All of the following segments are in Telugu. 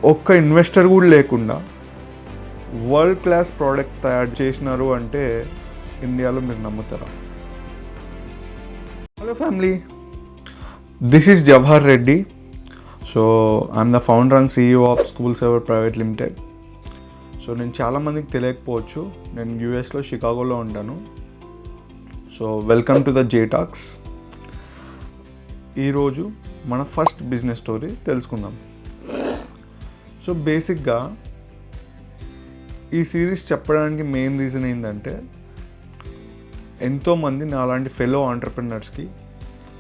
ఒక్క ఇన్వెస్టర్ కూడా లేకుండా వరల్డ్ క్లాస్ ప్రోడక్ట్ తయారు చేసినారు అంటే ఇండియాలో మీరు నమ్ముతారా? Hello family, this is Jawahar Reddy. So I'm the founder and CEO of school server private limited. So నేను చాలామందికి తెలియకపోవచ్చు, నేను యూఎస్లో షికాగోలో ఉంటాను. So welcome to the J talks. ఈరోజు మన ఫస్ట్ బిజినెస్ స్టోరీ తెలుసుకుందాం. సో బేసిక్గా ఈ సిరీస్ చెప్పడానికి మెయిన్ రీజన్ ఏంటంటే, ఎంతోమంది నాలాంటి ఫెలో ఆంటర్ప్రెనర్స్కి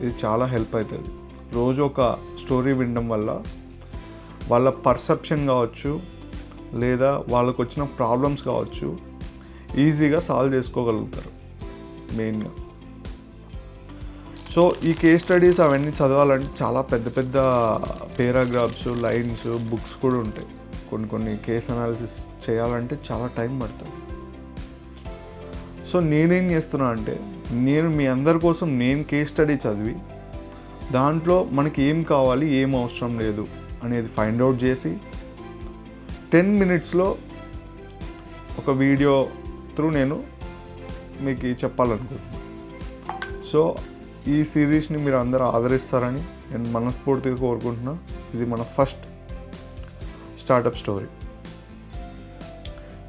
ఇది చాలా హెల్ప్ అవుతుంది. రోజు ఒక స్టోరీ వినడం వల్ల వాళ్ళ పర్సెప్షన్ కావచ్చు, లేదా వాళ్ళకు వచ్చిన ప్రాబ్లమ్స్ కావచ్చు, ఈజీగా సాల్వ్ చేసుకోగలుగుతారు మెయిన్గా. సో ఈ కేస్ స్టడీస్ అవన్నీ చదవాలంటే చాలా పెద్ద పెద్ద పేరాగ్రాఫ్స్, లైన్స్, బుక్స్ కూడా ఉంటాయి. కొన్ని కేస్ అనాలిసిస్ చేయాలంటే చాలా టైం పడుతుంది. సో నేనేం చేస్తున్నా అంటే, నేను మీ అందరి కోసం నేను కేస్ స్టడీ చదివి దాంట్లో మనకి ఏం కావాలి, ఏం అవసరం లేదు అనేది ఫైండ్ అవుట్ చేసి 10 minutesలో ఒక వీడియో త్రూ నేను మీకు చెప్పాలనుకుంటున్నాను. సో ఈ సిరీస్ని మీరు అందరూ ఆదరిస్తారని నేను మనస్ఫూర్తిగా కోరుకుంటున్నా. ఇది మన ఫస్ట్ స్టార్టప్ స్టోరీ.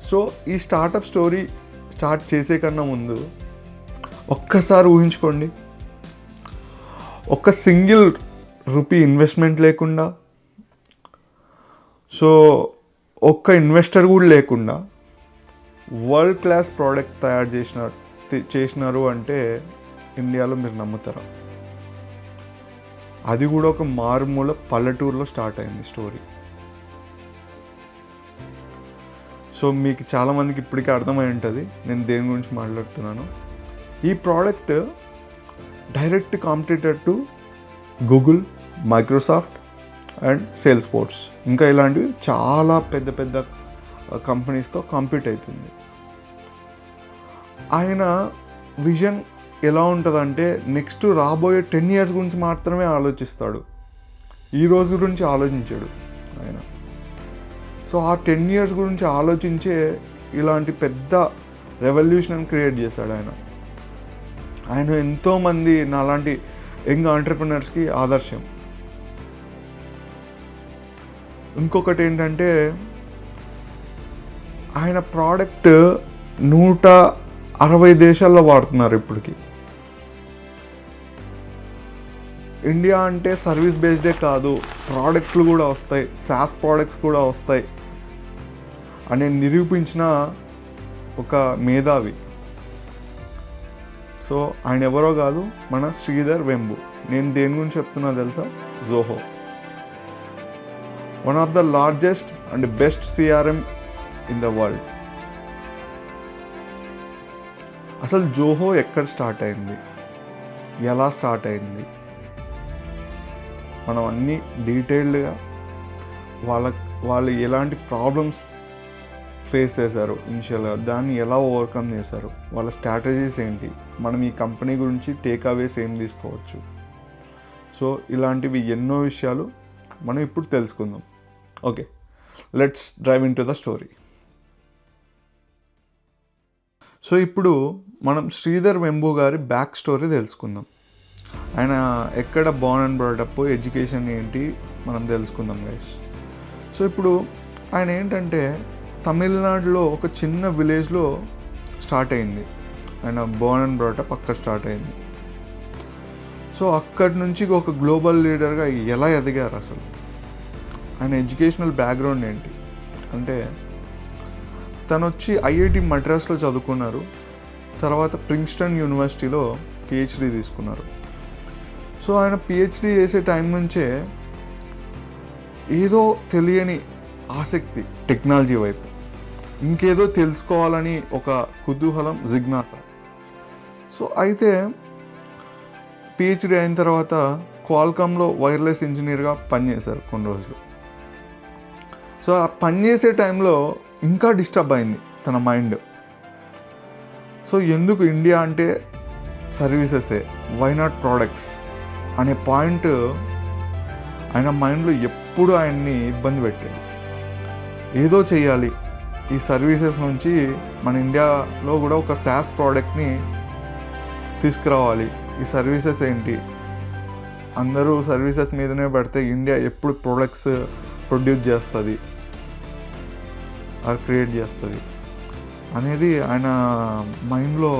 సో ఈ స్టార్టప్ స్టోరీ స్టార్ట్ చేసే కన్నా ముందు ఒక్కసారి ఊహించుకోండి, ఒక్క సింగిల్ రూపీ ఇన్వెస్ట్మెంట్ లేకుండా, సో ఒక్క ఇన్వెస్టర్ కూడా లేకుండా వరల్డ్ క్లాస్ ప్రోడక్ట్ తయారు చేసినారు అంటే ఇండియాలో మీరు నమ్ముతారా? అది కూడా ఒక మారుమూల పల్లెటూరులో స్టార్ట్ అయింది స్టోరీ. సో మీకు చాలామందికి ఇప్పటికే అర్థమై ఉంటుంది నేను దేని గురించి మాట్లాడుతున్నాను. ఈ product direct competitor to Google, Microsoft and sales force, ఇంకా ఇలాంటివి చాలా పెద్ద పెద్ద కంపెనీస్తో కాంపీట్ అవుతుంది. ఆయన విజన్ ఎలా ఉంటుందంటే, నెక్స్ట్ రాబోయే 10 years గురించి మాత్రమే ఆలోచిస్తాడు, ఈ రోజు గురించి ఆలోచించాడు ఆయన. సో ఆ 10 years గురించి ఆలోచించే ఇలాంటి పెద్ద రెవల్యూషన్ క్రియేట్ చేశాడు ఆయన. ఆయన ఎంతోమంది నాలాంటి యంగ్ ఆంటర్ప్రినర్స్కి ఆదర్శం. ఇంకొకటి ఏంటంటే, ఆయన ప్రోడక్ట్ 160 దేశాల్లో వాడుతున్నారు ఇప్పటికి. ఇండియా అంటే సర్వీస్ బేస్డే కాదు, ప్రోడక్ట్లు కూడా వస్తాయి, SaaS ప్రోడక్ట్స్ కూడా వస్తాయి అని నిరూపించిన ఒక మేధావి. సో ఆయన ఎవరో కాదు, మన శ్రీధర్ వెంబు. నేను దేని గురించి చెప్తున్నా తెలుసా? Zoho, one of the largest and best CRM in the world. అసలు జోహో ఎక్కడ స్టార్ట్ అయింది, ఎలా స్టార్ట్ అయింది, మనం అన్నీ డీటెయిల్డ్గా వాళ్ళు ఎలాంటి ప్రాబ్లమ్స్ ఫేస్ చేశారు ఇనిషియల్గా, దాన్ని ఎలా ఓవర్కమ్ చేశారు, వాళ్ళ స్ట్రాటజీస్ ఏంటి, మనం ఈ కంపెనీ గురించి టేక్ అవేస్ ఏం తీసుకోవచ్చు. సో ఇలాంటివి ఎన్నో విషయాలు మనం ఇప్పుడు తెలుసుకుందాం. Okay, let's drive in to the story. So ఇప్పుడు మనం శ్రీధర్ వెంబు గారి బ్యాక్ స్టోరీ తెలుసుకుందాం. ఆయన ఎక్కడ బోర్న్ అండ్ బ్రాటప్, ఎడ్యుకేషన్ ఏంటి మనం తెలుసుకుందాం గైస్. సో ఇప్పుడు ఆయన ఏంటంటే, తమిళనాడులో ఒక చిన్న విలేజ్లో స్టార్ట్ అయింది. ఆయన బోర్న్ అండ్ బ్రాటప్ అక్కడ స్టార్ట్ అయింది. సో అక్కడి నుంచి ఒక గ్లోబల్ లీడర్గా ఎలా ఎదిగారు అసలు? ఆయన ఎడ్యుకేషనల్ బ్యాక్గ్రౌండ్ ఏంటి అంటే, తను వచ్చి IIT మద్రాస్లో చదువుకున్నారు. తర్వాత ప్రిన్స్టన్ యూనివర్సిటీలో PhD తీసుకున్నారు. సో ఆయన PhD చేసే టైం నుంచే ఏదో తెలియని ఆసక్తి టెక్నాలజీ వైపు, ఇంకేదో తెలుసుకోవాలని ఒక కుతూహలం, జిజ్ఞాస. సో అయితే PhD అయిన తర్వాత క్వాల్కామ్లో వైర్లెస్ ఇంజనీర్గా పనిచేశారు కొన్ని రోజులు. సో ఆ పనిచేసే టైంలో ఇంకా డిస్టర్బ్ అయింది తన మైండ్. సో ఎందుకు ఇండియా అంటే సర్వీసెసే, వై నాట్ ప్రోడక్ట్స్ అనే పాయింట్ ఆయన మైండ్లో ఎప్పుడు ఆయన్ని ఇబ్బంది పెట్టేది. ఏదో చేయాలి, ఈ సర్వీసెస్ నుంచి మన ఇండియాలో కూడా ఒక SaaS ప్రోడక్ట్ని తీసుకురావాలి. ఈ సర్వీసెస్ ఏంటి, అందరూ సర్వీసెస్ మీదనే పడితే ఇండియా ఎప్పుడు ప్రొడక్ట్స్ ప్రొడ్యూస్ చేస్తుంది ఆర్ క్రియేట్ చేస్తుంది అనేది ఆయన మైండ్లో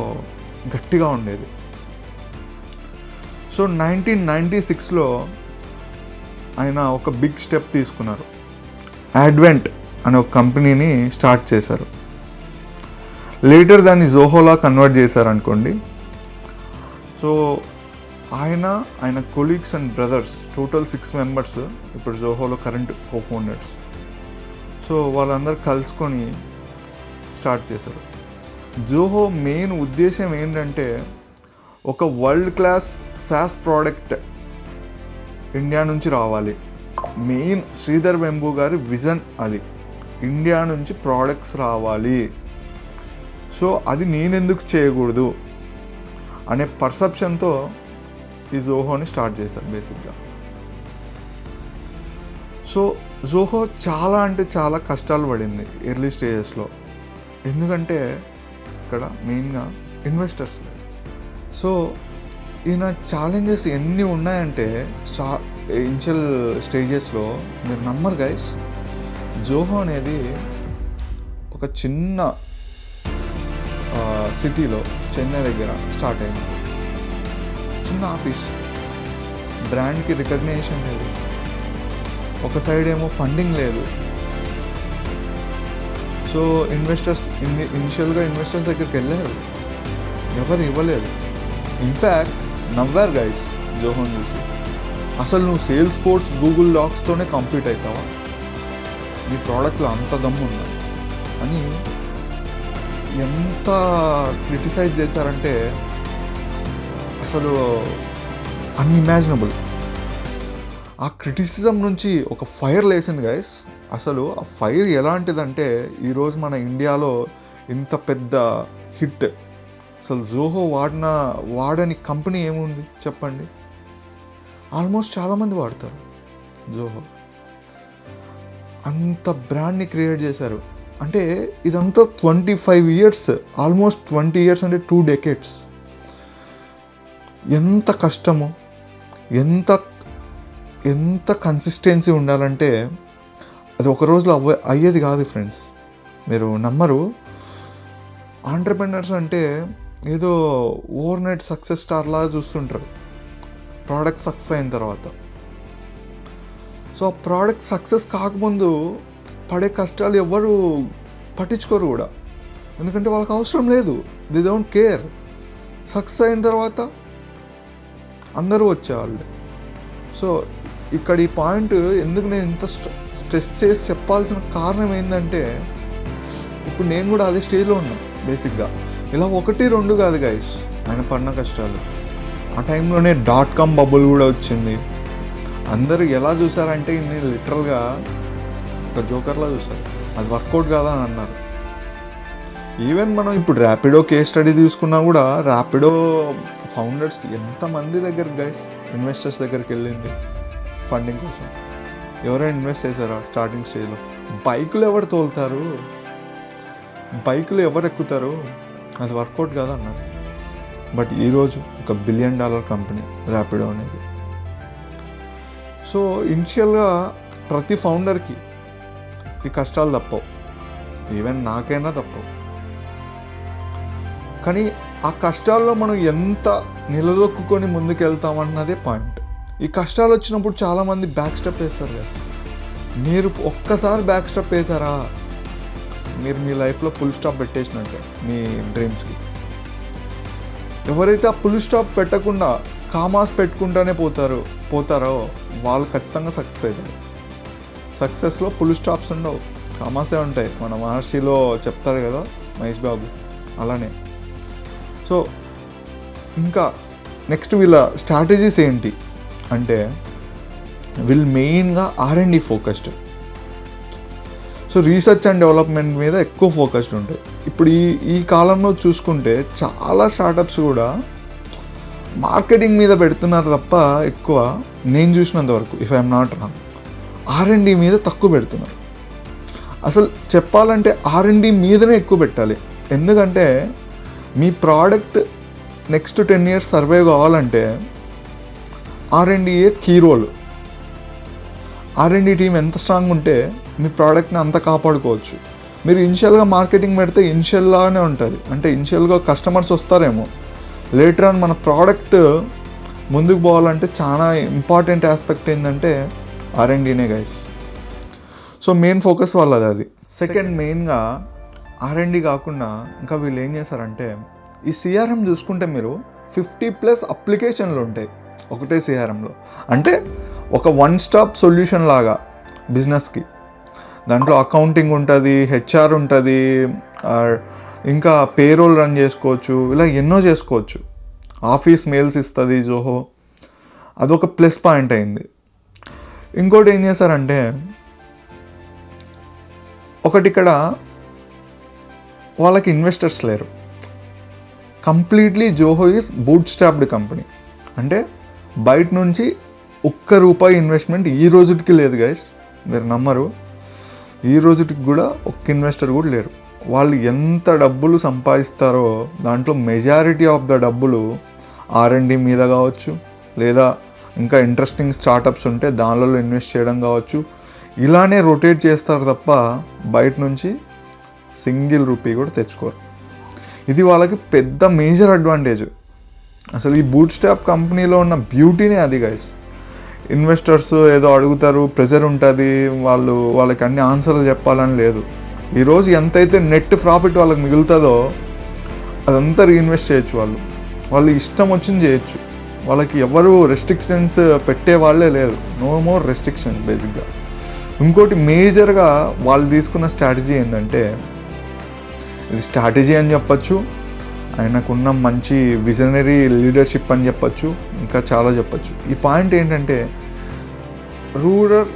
గట్టిగా ఉండేది. సో 1996లో ఆయన ఒక బిగ్ స్టెప్ తీసుకున్నారు. అడ్వెంట్ అనే ఒక కంపెనీని స్టార్ట్ చేశారు. లేటర్ దాన్ని జోహోలా కన్వర్ట్ చేశారు అనుకోండి. సో ఆయన colleagues and brothers total 6 members ఇప్పుడు జోహోలో కరెంట్ కోఫౌండర్స్. సో వాళ్ళందరూ కలుసుకొని స్టార్ట్ చేశారు. జోహో మెయిన్ ఉద్దేశం ఏంటంటే ఒక world class SaaS product India నుంచి రావాలి. మెయిన్ శ్రీధర్ వెంబు గారి విజన్ అది, ఇండియా నుంచి ప్రోడక్ట్స్ రావాలి. సో అది నేనెందుకు చేయకూడదు అనే పర్సెప్షన్తో ఈ జోహోని స్టార్ట్ చేశారు బేసిక్గా. సో జోహో చాలా అంటే చాలా కష్టాలు పడింది ఎర్లీ స్టేజెస్లో. ఎందుకంటే ఇక్కడ మెయిన్గా ఇన్వెస్టర్స్. సో ఈయన ఛాలెంజెస్ ఎన్ని ఉన్నాయంటే ఇనిషియల్ స్టేజెస్లో మీరు నమ్మరు గైస్. జోహో అనేది ఒక చిన్న సిటీలో చెన్నై దగ్గర స్టార్ట్ అయింది. చిన్న ఆఫీస్, బ్రాండ్కి రికగ్నేషన్ లేదు, ఒక సైడ్ ఏమో ఫండింగ్ లేదు. సో ఇనిషియల్గా ఇన్వెస్టర్స్ దగ్గరికి వెళ్ళారు, ఎవరు ఇవ్వలేదు. ఇన్ఫ్యాక్ట్ నవ్వారు గైస్ జోహోని చూసి. అసలు నువ్వు సేల్స్ ఫోర్స్ గూగుల్ డాక్స్తోనే కంప్లీట్ అవుతావా, నీ ప్రోడక్ట్లో అంత దమ్ము ఉందా అని ఎంత క్రిటిసైజ్ చేశారంటే అసలు అన్ఇమాజినబుల్. ఆ క్రిటిసిజం నుంచి ఒక ఫైర్ లేసింది గైస్. అసలు ఆ ఫైర్ ఎలాంటిదంటే ఈరోజు మన ఇండియాలో ఇంత పెద్ద హిట్. అసలు జోహో వాడని కంపెనీ ఏముంది చెప్పండి? ఆల్మోస్ట్ చాలామంది వాడతారు జోహో. అంత బ్రాండ్ని క్రియేట్ చేశారు. అంటే ఇదంతా 25 years, ఆల్మోస్ట్ 20 years అంటే 2 decades. ఎంత కష్టము, ఎంత కన్సిస్టెన్సీ ఉండాలంటే అది ఒక రోజులో అయ్యేది కాదు ఫ్రెండ్స్. మీరు నమ్మరు. ఆంటర్ప్రెనర్స్ అంటే ఏదో ఓవర్ నైట్ సక్సెస్ స్టార్లాగా చూస్తుంటారు ప్రోడక్ట్ సక్సెస్ అయిన తర్వాత. సో ఆ ప్రోడక్ట్ సక్సెస్ కాకముందు పడే కష్టాలు ఎవ్వరు పట్టించుకోరు కూడా, ఎందుకంటే వాళ్ళకి అవసరం లేదు. They don't care. సక్సెస్ అయిన తర్వాత అందరూ వచ్చేవాళ్ళే. సో ఇక్కడ ఈ పాయింట్ ఎందుకు నేను ఇంత స్ట్రెస్ చేసి చెప్పాల్సిన కారణం ఏంటంటే ఇప్పుడు నేను కూడా అదే స్టేజ్లో ఉన్నాను బేసిక్గా. ఇలా 1-2 కాదు గైస్ ఆయన పడిన కష్టాలు. ఆ టైంలోనే .com బబుల్ కూడా వచ్చింది. అందరూ ఎలా చూసారంటే నేను లిటరల్గా ఒక జోకర్లా చూసారు, అది వర్కౌట్ కాదా అని అన్నారు. ఈవెన్ మనం ఇప్పుడు ర్యాపిడో కేస్ స్టడీ తీసుకున్నా కూడా ర్యాపిడో ఫౌండర్స్ ఎంతమంది దగ్గర గైస్ ఇన్వెస్టర్స్ దగ్గరికి వెళ్ళింది ఫండింగ్ కోసం. ఎవరైనా ఇన్వెస్ట్ చేశారా స్టార్టింగ్ స్టేజ్లో? బైకులు ఎవరు తోలుతారు, బైకులు ఎవరు ఎక్కుతారు, అది వర్కౌట్ కాదు అన్నారు. బట్ ఈరోజు ఒక $1 billion కంపెనీ ర్యాపిడో అనేది. సో ఇనిషియల్గా ప్రతి ఫౌండర్కి ఈ కష్టాలు తప్పవు, ఈవెన్ నాకైనా తప్పవు. కానీ ఆ కష్టాల్లో మనం ఎంత నిలదొక్కుని ముందుకెళ్తామన్నదే పాయింట్. ఈ కష్టాలు వచ్చినప్పుడు చాలామంది బ్యాక్ స్టెప్ వేస్తారు కదా. మీరు ఒక్కసారి బ్యాక్ స్టెప్ వేసారా మీరు మీ లైఫ్లో ఫుల్ స్టాప్ పెట్టేసినట్టే మీ డ్రీమ్స్కి. ఎవరైతే ఆ ఫుల్ స్టాప్ పెట్టకుండా కామాస్ పెట్టుకుంటానే పోతారో వాళ్ళు ఖచ్చితంగా సక్సెస్ అవుతారు. సక్సెస్లో ఫుల్ స్టాప్స్ ఉండవు, కామాసే ఉంటాయి. మన మహర్షిలో చెప్తారు కదా మహేష్ బాబు, అలానే. సో ఇంకా నెక్స్ట్ వీళ్ళ స్ట్రాటజీస్ ఏంటి అంటే వీళ్ళు మెయిన్గా R&D focused. So research and development మీద ఎక్కువ ఫోకస్డ్ ఉంటాయి. ఇప్పుడు ఈ కాలంలో చూసుకుంటే చాలా స్టార్టప్స్ కూడా మార్కెటింగ్ మీద పెడుతున్నారు తప్ప ఎక్కువ నేను చూసినంత వరకు, if I'm not wrong, R&D మీద తక్కువ పెడుతున్నారు. అసలు చెప్పాలంటే R&D మీదనే ఎక్కువ పెట్టాలి. ఎందుకంటే మీ ప్రోడక్ట్ నెక్స్ట్ 10 years సర్వైవ్ కావాలంటే R&Dయే కీ రోల్. R&D టీం ఎంత స్ట్రాంగ్ ఉంటే మీ ప్రోడక్ట్ని అంత కాపాడుకోవచ్చు. మీరు ఇనిషియల్గా మార్కెటింగ్ పెడితే ఇనిషియల్గానే ఉంటుంది, అంటే ఇనిషియల్గా కస్టమర్స్ వస్తారేమో, లేటర్ ఆన్ మన ప్రోడక్ట్ ముందుకు పోవాలంటే చాలా ఇంపార్టెంట్ ఆస్పెక్ట్ ఏంటంటే R&Dనే గైస్. సో మెయిన్ ఫోకస్ వాళ్ళది అది. సెకండ్ మెయిన్గా R&D కాకుండా ఇంకా వీళ్ళు ఏం చేశారంటే, ఈ CRM చూసుకుంటే మీరు 50+ అప్లికేషన్లు ఉంటాయి ఒకటే CRMలో. అంటే ఒక వన్ స్టాప్ సొల్యూషన్ లాగా బిజినెస్కి. దాంట్లో అకౌంటింగ్ ఉంటుంది, HR ఉంటుంది, ఇంకా పేరోల్ రన్ చేసుకోవచ్చు, ఇలా ఎన్నో చేసుకోవచ్చు. ఆఫీస్ మెయిల్స్ ఇస్తుంది జోహో, అదొక ప్లస్ పాయింట్ అయింది. ఇంకోటి ఏం చేశారంటే, ఒకటి ఇక్కడ వాళ్ళకి ఇన్వెస్టర్స్ లేరు. Completely Zoho is boot stopped company. అంటే బయట నుంచి ₹1 ఇన్వెస్ట్మెంట్ ఈ రోజుకి లేదు గైస్, మీరు నమ్మరు. ఈ రోజుకి కూడా ఒక్క ఇన్వెస్టర్ కూడా లేరు. వాళ్ళు ఎంత డబ్బులు సంపాదిస్తారో దాంట్లో మెజారిటీ ఆఫ్ ద డబ్బులు R&D మీద కావచ్చు, లేదా ఇంకా ఇంట్రెస్టింగ్ స్టార్టప్స్ ఉంటే దానిలో ఇన్వెస్ట్ చేయడం కావచ్చు, ఇలానే రొటేట్ చేస్తారు తప్ప బయట నుంచి ₹1 కూడా తెచ్చుకోరు. ఇది వాళ్ళకి పెద్ద మేజర్ అడ్వాంటేజ్. అసలు ఈ బూట్ స్టాప్ కంపెనీలో ఉన్న బ్యూటీనే అది గైస్. ఇన్వెస్టర్స్ ఏదో అడుగుతారు, ప్రెజర్ ఉంటుంది, వాళ్ళకి అన్ని ఆన్సర్లు చెప్పాలని లేదు. ఈరోజు ఎంతైతే నెట్ ప్రాఫిట్ వాళ్ళకి మిగులుతుందో అదంతా రీఇన్వెస్ట్ చేయొచ్చు. వాళ్ళు ఇష్టం వచ్చింది చేయొచ్చు. వాళ్ళకి ఎవరు రెస్ట్రిక్షన్స్ పెట్టే వాళ్ళే లేరు. నో మోర్ రెస్ట్రిక్షన్స్ బేసిక్గా. ఇంకోటి మేజర్గా వాళ్ళు తీసుకున్న స్ట్రాటజీ ఏంటంటే, ఇది స్ట్రాటజీ అని చెప్పచ్చు, ఆయనకున్న మంచి విజనరీ లీడర్షిప్ అని చెప్పచ్చు, ఇంకా చాలా చెప్పచ్చు. ఈ పాయింట్ ఏంటంటే రూరల్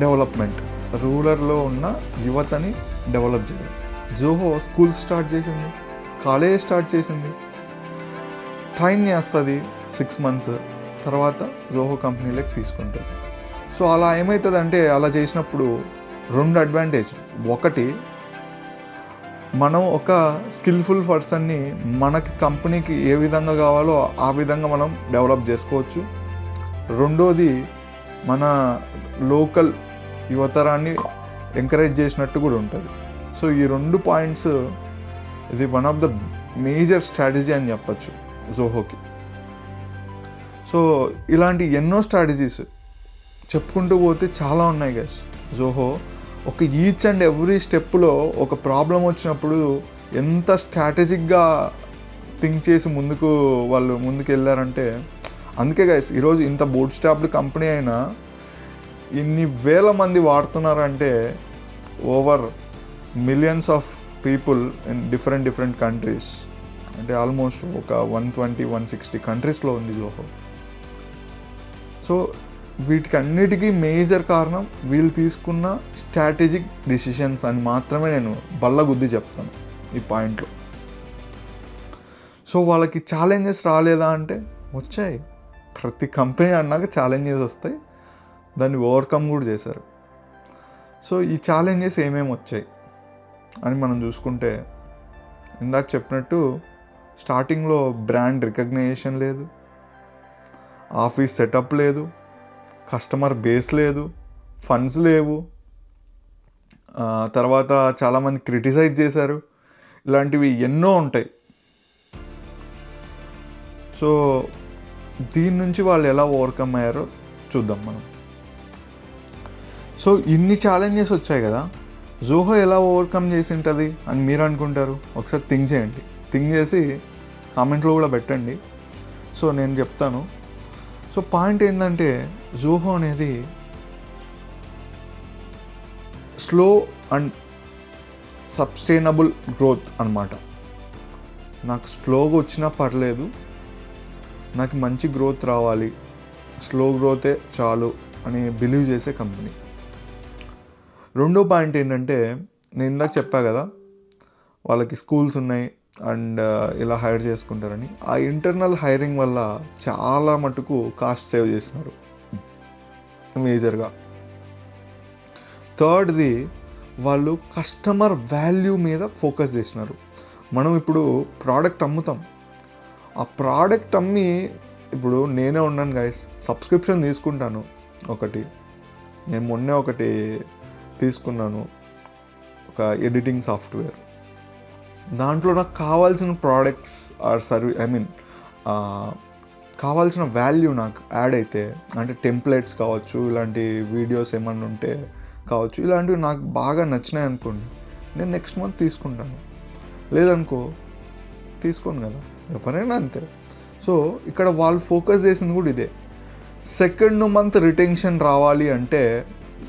డెవలప్మెంట్, రూరల్లో ఉన్న యువతని డెవలప్ చేయడం. జోహో స్కూల్స్ స్టార్ట్ చేసింది, కాలేజ్ స్టార్ట్ చేసింది, ట్రైన్ చేస్తుంది 6 months, తర్వాత జోహో కంపెనీలోకి తీసుకుంటుంది. సో అలా ఏమవుతుందంటే, అలా చేసినప్పుడు 2 అడ్వాంటేజ్. ఒకటి, మనం ఒక స్కిల్ఫుల్ పర్సన్ని మనకి కంపెనీకి ఏ విధంగా కావాలో ఆ విధంగా మనం డెవలప్ చేసుకోవచ్చు. రెండోది, మన లోకల్ యువతరాన్ని ఎంకరేజ్ చేసినట్టు కూడా ఉంటుంది. సో ఈ 2 పాయింట్స్, ఇది one of the major strategy అని చెప్పచ్చు జోహోకి. సో ఇలాంటి ఎన్నో స్ట్రాటజీస్ చెప్పుకుంటూ పోతే చాలా ఉన్నాయి గైస్. జోహో ఒక ఈచ్ అండ్ ఎవ్రీ స్టెప్లో ఒక ప్రాబ్లం వచ్చినప్పుడు ఎంత స్ట్రాటజిక్గా థింక్ చేసి ముందుకు వెళ్ళారంటే, అందుకే గైస్ ఈరోజు ఇంత బూట్ స్టాప్డ్ కంపెనీ అయినా ఇన్ని వేల మంది వాడుతున్నారంటే, over millions of people in different countries, అంటే ఆల్మోస్ట్ ఒక 120-160 కంట్రీస్లో ఉంది జోహో. సో వీటికి అన్నిటికీ మేజర్ కారణం వీళ్ళు తీసుకున్న స్ట్రాటజిక్ డిసిషన్స్ అని మాత్రమే నేను బల్లగుద్ది చెప్తాను ఈ పాయింట్లో. సో వాళ్ళకి ఛాలెంజెస్ రాలేదా అంటే వచ్చాయి. ప్రతి కంపెనీ అన్నాక ఛాలెంజెస్ వస్తాయి, దాన్ని ఓవర్కమ్ కూడా చేశారు. సో ఈ ఛాలెంజెస్ ఏమేమి వచ్చాయి అని మనం చూసుకుంటే, ఇందాక చెప్పినట్టు స్టార్టింగ్లో బ్రాండ్ రికగ్నైజేషన్ లేదు, ఆఫీస్ సెటప్ లేదు, కస్టమర్ బేస్ లేదు, ఫండ్స్ లేవు, తర్వాత చాలామంది క్రిటిసైజ్ చేశారు. ఇలాంటివి ఎన్నో ఉంటాయి. సో దీని నుంచి వాళ్ళు ఎలా ఓవర్కమ్ అయ్యారో చూద్దాం మనం. సో ఇన్ని ఛాలెంజెస్ వచ్చాయి కదా, జోహో ఎలా ఓవర్కమ్ చేసి ఉంటుంది అని మీరు అనుకుంటారు? ఒకసారి థింక్ చేయండి. థింక్ చేసి కామెంట్లో కూడా పెట్టండి. సో నేను చెప్తాను. సో పాయింట్ ఏంటంటే, జోహో అనేది స్లో అండ్ సస్టైనబుల్ గ్రోత్ అన్నమాట. నాకు స్లోగా వచ్చినా పర్లేదు, నాకు మంచి గ్రోత్ రావాలి, స్లో గ్రోతే చాలు అని బిలీవ్ చేసే కంపెనీ. రెండో పాయింట్ ఏంటంటే, నేను ఇందాక చెప్పా కదా వాళ్ళకి స్కూల్స్ ఉన్నాయి అండ్ ఇలా హైర్ చేసుకుంటారని. ఆ ఇంటర్నల్ హైరింగ్ వల్ల చాలా మటుకు కాస్ట్ సేవ్ చేస్తున్నారు మేజర్గా. థర్డ్ది, వాళ్ళు కస్టమర్ వాల్యూ మీద ఫోకస్ చేసినారు. మనం ఇప్పుడు ప్రోడక్ట్ అమ్ముతాం, ఆ ప్రోడక్ట్ అమ్మి ఇప్పుడు నేనే ఉన్నాను గైస్, సబ్స్క్రిప్షన్ తీసుకుంటాను. నేను మొన్నే ఒకటి తీసుకున్నాను, ఒక ఎడిటింగ్ సాఫ్ట్వేర్. దాంట్లో నాకు కావాల్సిన ప్రోడక్ట్స్ ఆర్ కావాల్సిన వాల్యూ నాకు యాడ్ అయితే, అంటే టెంప్లెట్స్ కావచ్చు, ఇలాంటి వీడియోస్ ఏమన్నా ఉంటే కావచ్చు, ఇలాంటివి నాకు బాగా నచ్చినాయి అనుకోండి, నేను నెక్స్ట్ మంత్ తీసుకుంటాను. లేదనుకో తీసుకోను కదా, ఎవరైనా అంతే. సో ఇక్కడ వాళ్ళు ఫోకస్ చేసింది కూడా ఇదే. సెకండ్ మంత్ రిటెన్షన్ రావాలి అంటే,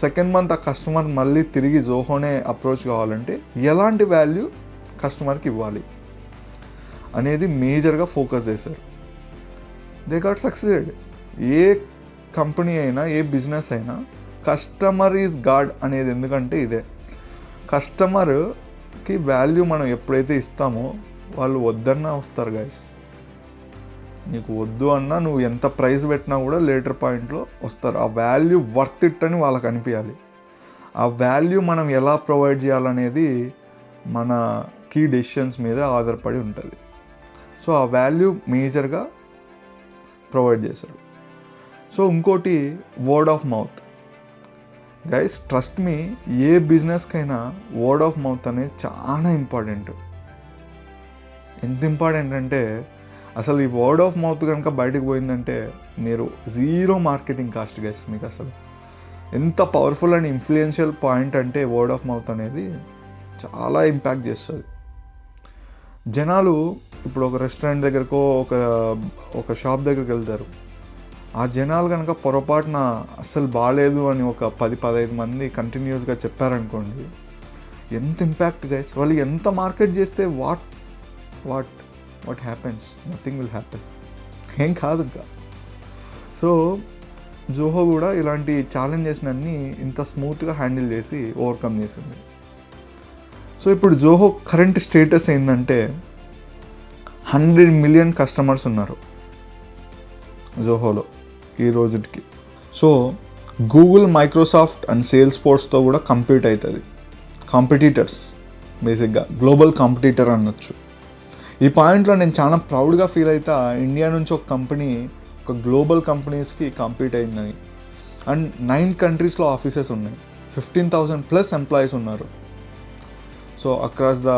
సెకండ్ మంత్ ఆ కస్టమర్ మళ్ళీ తిరిగి జోహోనే అప్రోచ్ కావాలంటే ఎలాంటి వాల్యూ కస్టమర్కి ఇవ్వాలి అనేది మేజర్గా ఫోకస్ చేశారు. They got succeeded. A company అయినా, ఏ బిజినెస్ అయినా కస్టమర్ ఈజ్ గాడ్ అనేది ఎందుకంటే ఇదే. కస్టమర్కి వాల్యూ మనం ఎప్పుడైతే ఇస్తామో వాళ్ళు వద్దన్నా వస్తారు గైస్. నీకు వద్దు అన్నా నువ్వు ఎంత ప్రైస్ పెట్టినా కూడా లేటర్ పాయింట్లో వస్తారు. ఆ వాల్యూ వర్త్ ఇట్ అని వాళ్ళకి అనిపించాలి. ఆ వాల్యూ మనం ఎలా ప్రొవైడ్ చేయాలనేది మన కీ డెసిషన్స్ మీద ఆధారపడి ఉంటుంది. సో ఆ వాల్యూ మేజర్గా ప్రొవైడ్ చేశారు. సో ఇంకోటి word of mouth. Guys trust me, ఏ బిజినెస్కైనా వర్డ్ ఆఫ్ మౌత్ అనేది చాలా ఇంపార్టెంట్. ఎంత ఇంపార్టెంట్ అంటే, అసలు ఈ వర్డ్ ఆఫ్ మౌత్ కనుక బయటకు పోయిందంటే మీరు జీరో మార్కెటింగ్ కాస్ట్ గైస్. మీకు అసలు ఎంత పవర్ఫుల్ అండ్ ఇన్ఫ్లుయెన్షియల్ పాయింట్ అంటే వర్డ్ ఆఫ్ మౌత్ అనేది చాలా ఇంపాక్ట్ చేస్తుంది. జనాలు ఇప్పుడు ఒక రెస్టారెంట్ దగ్గరకో ఒక షాప్ దగ్గరికి వెళ్తారు. ఆ జనాలు కనుక పొరపాటున అస్సలు బాగాలేదు అని ఒక 10-15 మంది కంటిన్యూస్గా చెప్పారనుకోండి, ఎంత ఇంపాక్ట్ గైస్. వాళ్ళు ఎంత మార్కెట్ చేస్తే what happens? Nothing will happen. ఏం కాదు ఇంకా. సో జోహో కూడా ఇలాంటి ఛాలెంజెస్ని అన్నీ ఇంత స్మూత్గా హ్యాండిల్ చేసి ఓవర్కమ్ చేసింది. సో ఇప్పుడు జోహో కరెంట్ స్టేటస్ ఏంటంటే 100 మిలియన్ కస్టమర్స్ ఉన్నారు జోహోలో ఈ రోజుకి. సో గూగుల్, మైక్రోసాఫ్ట్ అండ్ సేల్స్ ఫోర్స్తో కూడా కంపీట్ అవుతుంది. కాంపిటీటర్స్, బేసిక్గా గ్లోబల్ కాంపిటీటర్ అనొచ్చు. ఈ పాయింట్లో నేను చాలా ప్రౌడ్గా ఫీల్ అవుతా, ఇండియా నుంచి ఒక కంపెనీ ఒక గ్లోబల్ కంపెనీస్కి కంపీట్ అయిందని. అండ్ 9 కంట్రీస్లో ఆఫీసెస్ ఉన్నాయి, 15,000+ ఎంప్లాయీస్ ఉన్నారు. So across the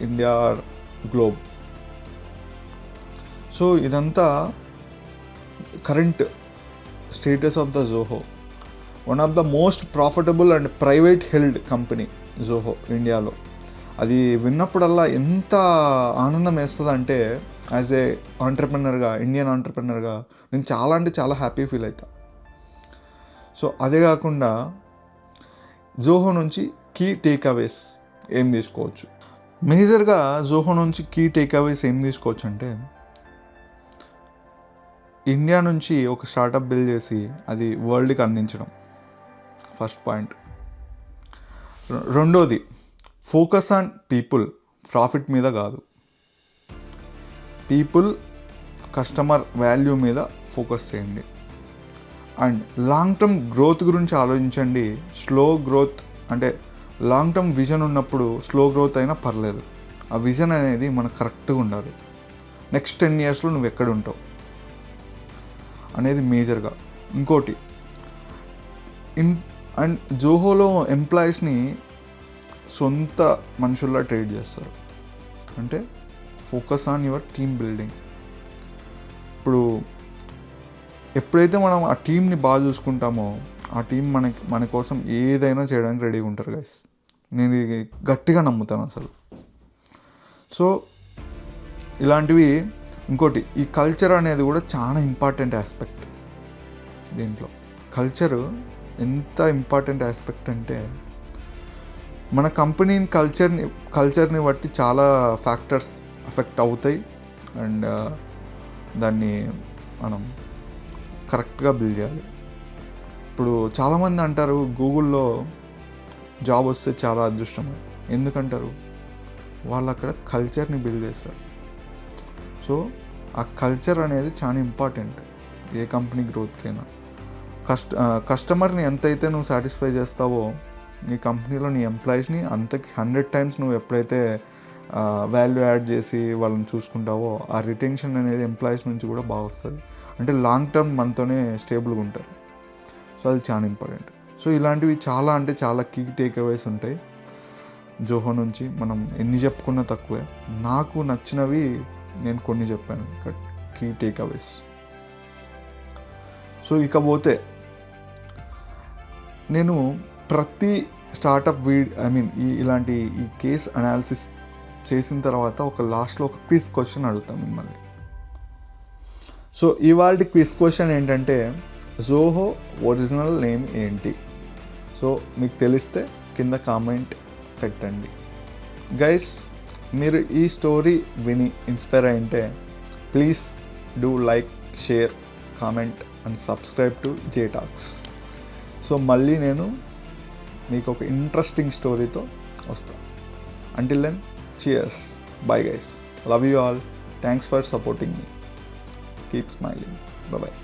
India globe. So ఇదంతా current status of the Zoho. One of the most profitable and private held company Zoho ఇండియాలో. అది విన్నప్పుడల్లా ఎంత ఆనందం వేస్తుంది అంటే, యాజ్ ఏ ఆంటర్ప్రెనర్గా, ఇండియన్ ఆంటర్ప్రెనర్గా నేను చాలా అంటే చాలా హ్యాపీ ఫీల్ అవుతా. సో అదే కాకుండా జోహో నుంచి కీ టేక్అవేస్ ఏం తీసుకోవచ్చు? మేజర్గా జోహో నుంచి కీ టేక్అవేస్ ఏం తీసుకోవచ్చు అంటే, ఇండియా నుంచి ఒక స్టార్టప్ బిల్డ్ చేసి అది వరల్డ్కి అందించడం ఫస్ట్ పాయింట్. రెండోది, ఫోకస్ ఆన్ పీపుల్, ప్రాఫిట్ మీద కాదు. పీపుల్, కస్టమర్ వాల్యూ మీద ఫోకస్ చేయండి. అండ్ లాంగ్ టర్మ్ గ్రోత్ గురించి ఆలోచించండి. స్లో గ్రోత్ అంటే లాంగ్ టర్మ్ విజన్ ఉన్నప్పుడు స్లో గ్రోత్ అయినా పర్లేదు. ఆ విజన్ అనేది మనకు కరెక్ట్గా ఉండాలి. నెక్స్ట్ 10 ఇయర్స్లో నువ్వు ఎక్కడ ఉంటావు అనేది మేజర్గా. ఇంకోటి, అండ్ జోహోలో ఎంప్లాయీస్ని సొంత మనుషుల్లా ట్రీట్ చేస్తారు. అంటే focus on your team building. ఇప్పుడు ఎప్పుడైతే మనం ఆ టీంని బాగా చూసుకుంటామో ఆ టీం మన కోసం ఏదైనా చేయడానికి రెడీగా ఉంటారు గైస్. నేను ఇది గట్టిగా నమ్ముతాను అసలు. సో ఇలాంటివి. ఇంకోటి, ఈ కల్చర్ అనేది కూడా చాలా ఇంపార్టెంట్ ఆస్పెక్ట్ దీంట్లో. కల్చరు ఎంత ఇంపార్టెంట్ ఆస్పెక్ట్ అంటే, మన కంపెనీ కల్చర్ని బట్టి చాలా ఫ్యాక్టర్స్ అఫెక్ట్ అవుతాయి. అండ్ దాన్ని మనం కరెక్ట్గా బిల్డ్ చేయాలి. ఇప్పుడు చాలామంది అంటారు గూగుల్లో జాబ్ వస్తే చాలా అదృష్టం. ఎందుకంటారు? వాళ్ళు అక్కడ కల్చర్ని బిల్డ్ చేస్తారు. సో ఆ కల్చర్ అనేది చాలా ఇంపార్టెంట్ ఏ కంపెనీ గ్రోత్కైనా. కస్టమర్ని ఎంతైతే నువ్వు సాటిస్ఫై చేస్తావో నీ కంపెనీలో నీ ఎంప్లాయీస్ని అంతకి 100 టైమ్స్ నువ్వు ఎప్పుడైతే వాల్యూ యాడ్ చేసి వాళ్ళని చూసుకుంటావో ఆ రిటెన్షన్ అనేది ఎంప్లాయీస్ నుంచి కూడా బాగా వస్తుంది. అంటే లాంగ్ టర్మ్ మనతోనే స్టేబుల్గా ఉంటారు. సో అది చాలా ఇంపార్టెంట్. సో ఇలాంటివి చాలా అంటే చాలా కీ టేక్అవేస్ ఉంటాయి జోహో నుంచి. మనం ఎన్ని చెప్పుకున్నా తక్కువే. నాకు నచ్చినవి నేను కొన్ని చెప్పాను, కీ టేక్అవేస్. సో ఇకపోతే నేను ప్రతి స్టార్టప్ ఇలాంటి ఈ కేస్ అనాలిసిస్ చేసిన తర్వాత లాస్ట్లో ఒక క్విజ్ క్వశ్చన్ అడుగుతాను మిమ్మల్ని. సో ఇవాళ క్విజ్ క్వశ్చన్ ఏంటంటే, జోహో ఒరిజినల్ నేమ్ ఏంటి? సో మీకు తెలిస్తే కింద కామెంట్ పెట్టండి. గైస్, మీరు ఈ స్టోరీ విని ఇన్స్పైర్ అయింటే please do like, share, comment and subscribe to జేటాక్స్. సో మళ్ళీ నేను మీకు ఒక ఇంట్రెస్టింగ్ స్టోరీతో వస్తాను. Until then, cheers. Bye guys. Love you all. Thanks for supporting me. Keep smiling. Bye-bye.